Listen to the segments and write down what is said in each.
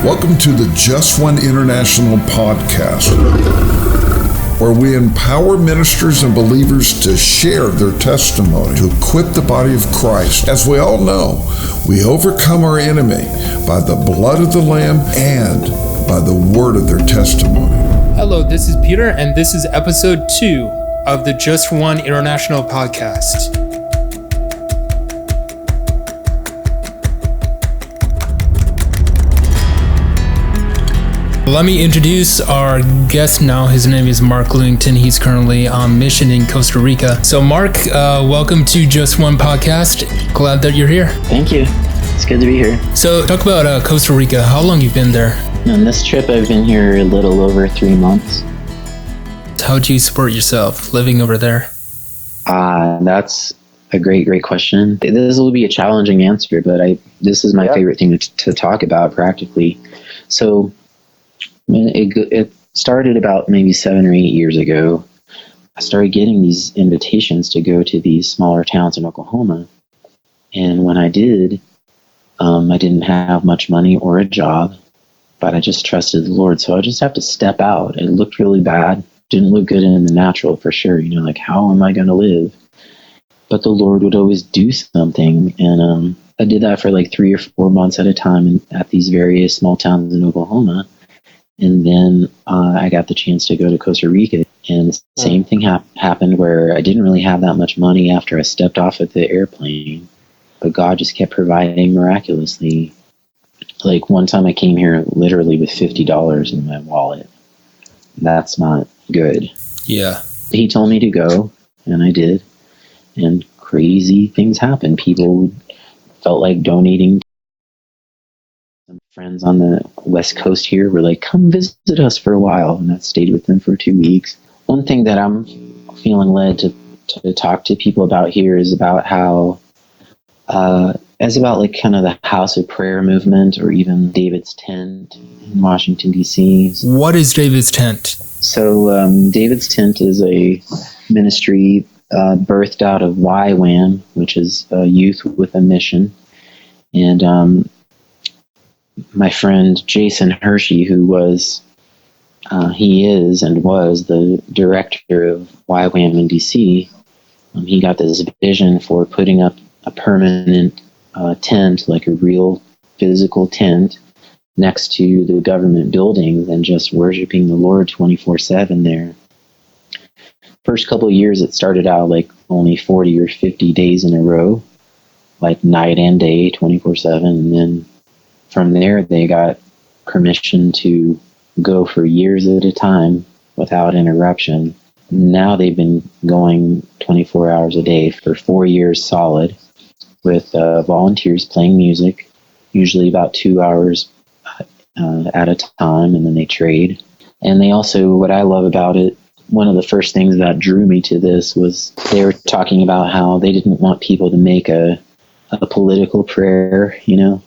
Welcome to the Just One International podcast, where we empower ministers and believers to share their testimony to equip the body of Christ. As we all know, we overcome our enemy by the blood of the Lamb and by the word of their testimony. Hello, this is Peter, and this is episode 2 of the Just One International podcast. Let me introduce our guest now. His name is Mark Lewington. He's currently on mission in Costa Rica. So Mark, welcome to Just One podcast. Glad that you're here. Thank you. It's good to be here. So talk about Costa Rica. How long you've been there? On this trip, I've been here a little over 3 months. How do you support yourself living over there? That's a great question. This will be a challenging answer, but this is my favorite thing to talk about practically. So it started about maybe 7 or 8 years ago. I started getting these invitations to go to these smaller towns in Oklahoma. And when I did, I didn't have much money or a job, but I just trusted the Lord. So I just have to step out. It looked really bad. Didn't look good in the natural for sure. Like, how am I going to live? But the Lord would always do something. And I did that for like 3 or 4 months at a time at these various small towns in Oklahoma. And then I got the chance to go to Costa Rica. And the same thing happened where I didn't really have that much money after I stepped off of the airplane. But God just kept providing miraculously. Like one time I came here literally with $50 in my wallet. That's not good. Yeah. He told me to go, and I did. And crazy things happened. People felt like donating. Some friends on the West Coast here were like, come visit us for a while. And I stayed with them for 2 weeks. One thing that I'm feeling led to talk to people about here is about how, as about like kind of the house of prayer movement, or even David's tent in Washington, D.C. What is David's tent? So David's tent is a ministry birthed out of YWAM, which is Youth with a Mission. And my friend Jason Hershey, who was the director of YWAM in DC, he got this vision for putting up a permanent tent, like a real physical tent, next to the government buildings, and just worshiping the Lord 24/7 there. First couple of years, it started out like only 40 or 50 days in a row, like night and day, 24/7. And then from there, they got permission to go for years at a time without interruption. Now they've been going 24 hours a day for 4 years solid, with volunteers playing music, usually about 2 hours at a time, and then they trade. And they also, what I love about it, one of the first things that drew me to this was they were talking about how they didn't want people to make a political prayer,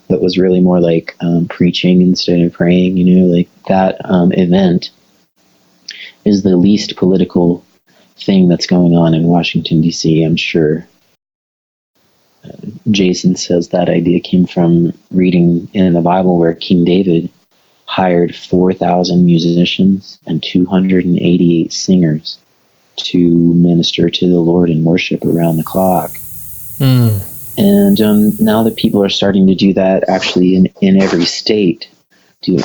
that was really more like preaching instead of praying, like that event is the least political thing that's going on in Washington, D.C., I'm sure. Jason says that idea came from reading in the Bible where King David hired 4,000 musicians and 288 singers to minister to the Lord and worship around the clock. And now that people are starting to do that actually in every state, to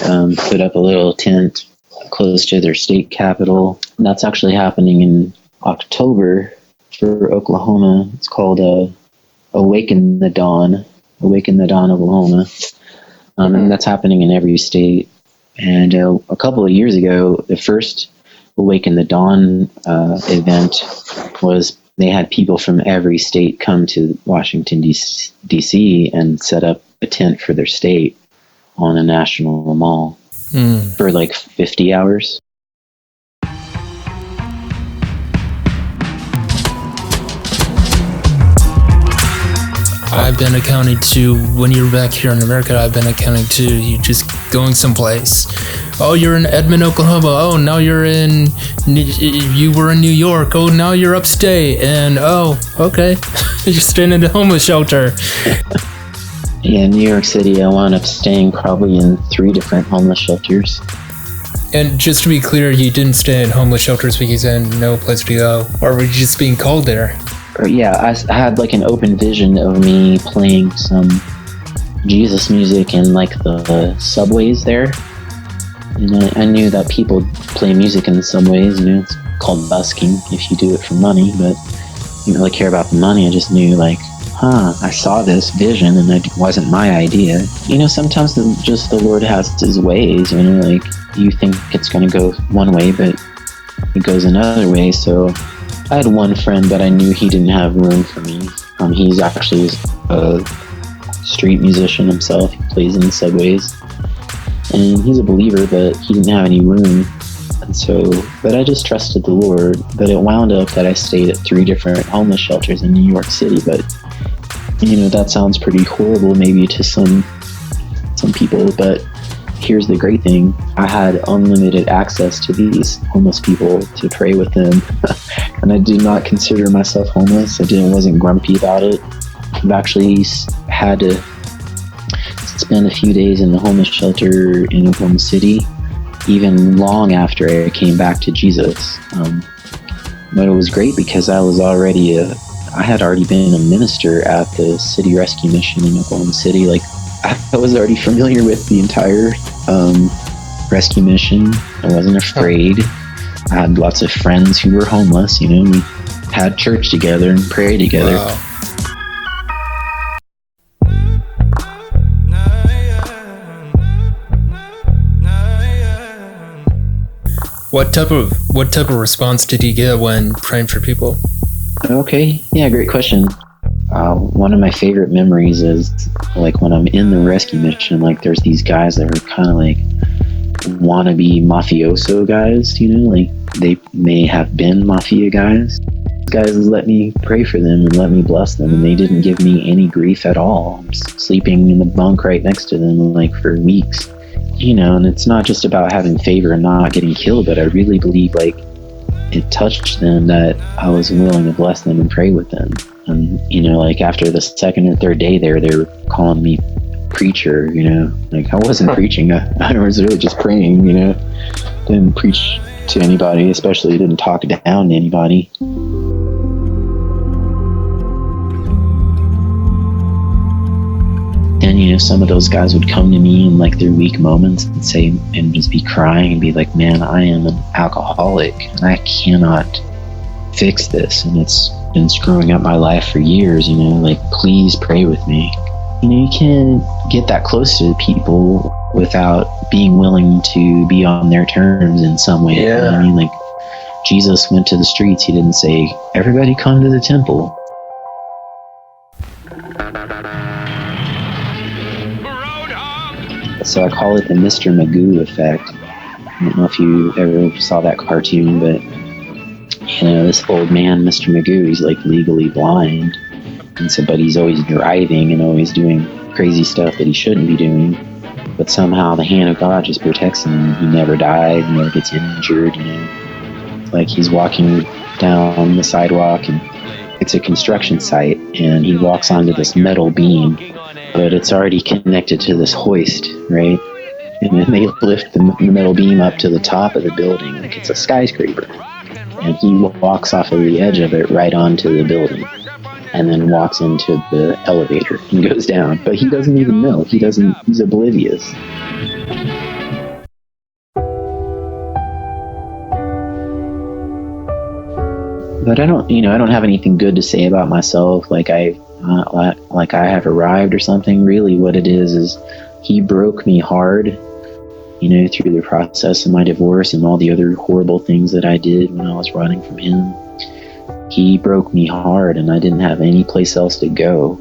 put up a little tent close to their state capital. And that's actually happening in October for Oklahoma. It's called Awaken the Dawn, Oklahoma. And that's happening in every state. And a couple of years ago, the first Awaken the Dawn event was they had people from every state come to Washington, D.C. and set up a tent for their state on a national mall for like 50 hours. I've been accounting to, when you're back here in America, I've been accounting to you just going someplace. Oh, you're in Edmond, Oklahoma. Oh, now you were in New York. Oh, now you're upstate. And oh, okay, you're staying in a homeless shelter. Yeah, in New York City, I wound up staying probably in 3 different homeless shelters. And just to be clear, you didn't stay in homeless shelters because you had no place to go, or were you just being called there? Yeah, I had like an open vision of me playing some Jesus music in like the subways there. And I knew that people play music in the subways, it's called busking if you do it for money, but I didn't really care about the money. I just knew like, I saw this vision and it wasn't my idea. Sometimes the Lord has his ways, like you think it's going to go one way, but it goes another way. So I had one friend, but I knew he didn't have room for me. He's actually a street musician himself. He plays in the subways. And he's a believer, but he didn't have any room. And so, but I just trusted the Lord. But it wound up that I stayed at 3 different homeless shelters in New York City. But, that sounds pretty horrible maybe to some people. But here's the great thing. I had unlimited access to these homeless people to pray with them. And I did not consider myself homeless. Wasn't grumpy about it. I've actually had to spend a few days in the homeless shelter in Oklahoma City, even long after I came back to Jesus. But it was great because I had already been a minister at the City Rescue Mission in Oklahoma City. Like, I was already familiar with the entire rescue mission. I wasn't afraid. I had lots of friends who were homeless. We had church together and prayed together. Wow. What type of response did you get when praying for people? Okay, yeah, great question. One of my favorite memories is like when I'm in the rescue mission, like there's these guys that are kind of like wannabe mafioso guys, like they may have been mafia guys. These guys let me pray for them and let me bless them, and they didn't give me any grief at all. I'm sleeping in the bunk right next to them like for weeks. And it's not just about having favor and not getting killed, but I really believe like it touched them that I was willing to bless them and pray with them. And, like after the 2nd or 3rd day there, they were calling me preacher, like I wasn't preaching. I was really just praying, didn't preach to anybody, especially didn't talk down to anybody. And some of those guys would come to me in like their weak moments and say, and just be crying and be like, man, I am an alcoholic and I cannot fix this, and it's been screwing up my life for years, like please pray with me. You can't get that close to people without being willing to be on their terms in some way. Yeah. Like Jesus went to the streets. He didn't say, everybody come to the temple. So I call it the Mr. Magoo effect. I don't know if you ever saw that cartoon, but this old man, Mr. Magoo, he's like legally blind, and so but he's always driving and always doing crazy stuff that he shouldn't be doing. But somehow the hand of God just protects him. He never dies, he never gets injured. Like he's walking down the sidewalk, and it's a construction site, and he walks onto this metal beam, but it's already connected to this hoist, right? And then they lift the metal beam up to the top of the building like it's a skyscraper. And he walks off of the edge of it right onto the building, and then walks into the elevator and goes down. But he doesn't even know. He's oblivious. But I don't have anything good to say about myself. Like I have arrived or something. Really what it is he broke me hard, through the process of my divorce and all the other horrible things that I did when I was running from him. He broke me hard, and I didn't have any place else to go.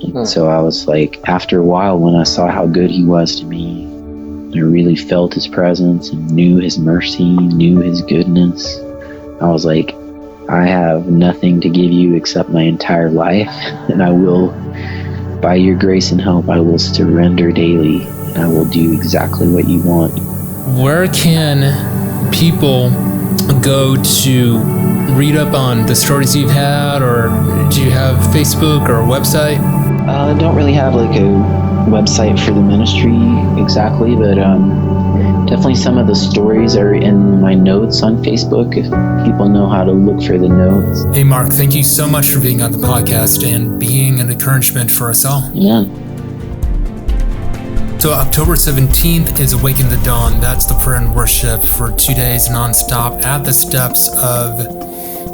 And so I was like, after a while, when I saw how good he was to me, I really felt his presence and knew his mercy, knew his goodness. I was like, I have nothing to give you except my entire life, and I will, by your grace and help, I will surrender daily, and I will do exactly what you want. Where can people go to read up on the stories you've had, or do you have Facebook or a website? Don't really have like a website for the ministry exactly, but definitely some of the stories are in my notes on Facebook if people know how to look for the notes. Hey, Mark, thank you so much for being on the podcast and being an encouragement for us all. Amen. So October 17th is Awaken the Dawn. That's the prayer and worship for 2 days nonstop at the steps of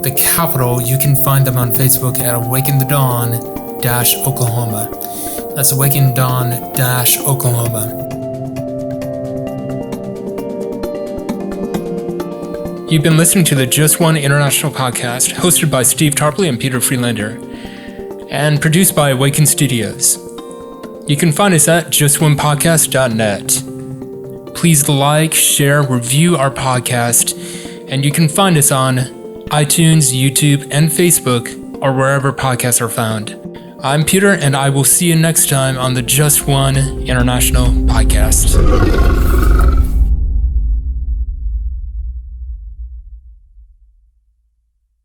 the Capitol. You can find them on Facebook at Awaken the Dawn-Oklahoma. That's Awaken Dawn-Oklahoma. You've been listening to the Just One International podcast, hosted by Steve Tarpley and Peter Freelander, and produced by Awaken Studios. You can find us at justonepodcast.net. Please like, share, review our podcast, and you can find us on iTunes, YouTube, and Facebook, or wherever podcasts are found. I'm Peter, and I will see you next time on the Just One International podcast.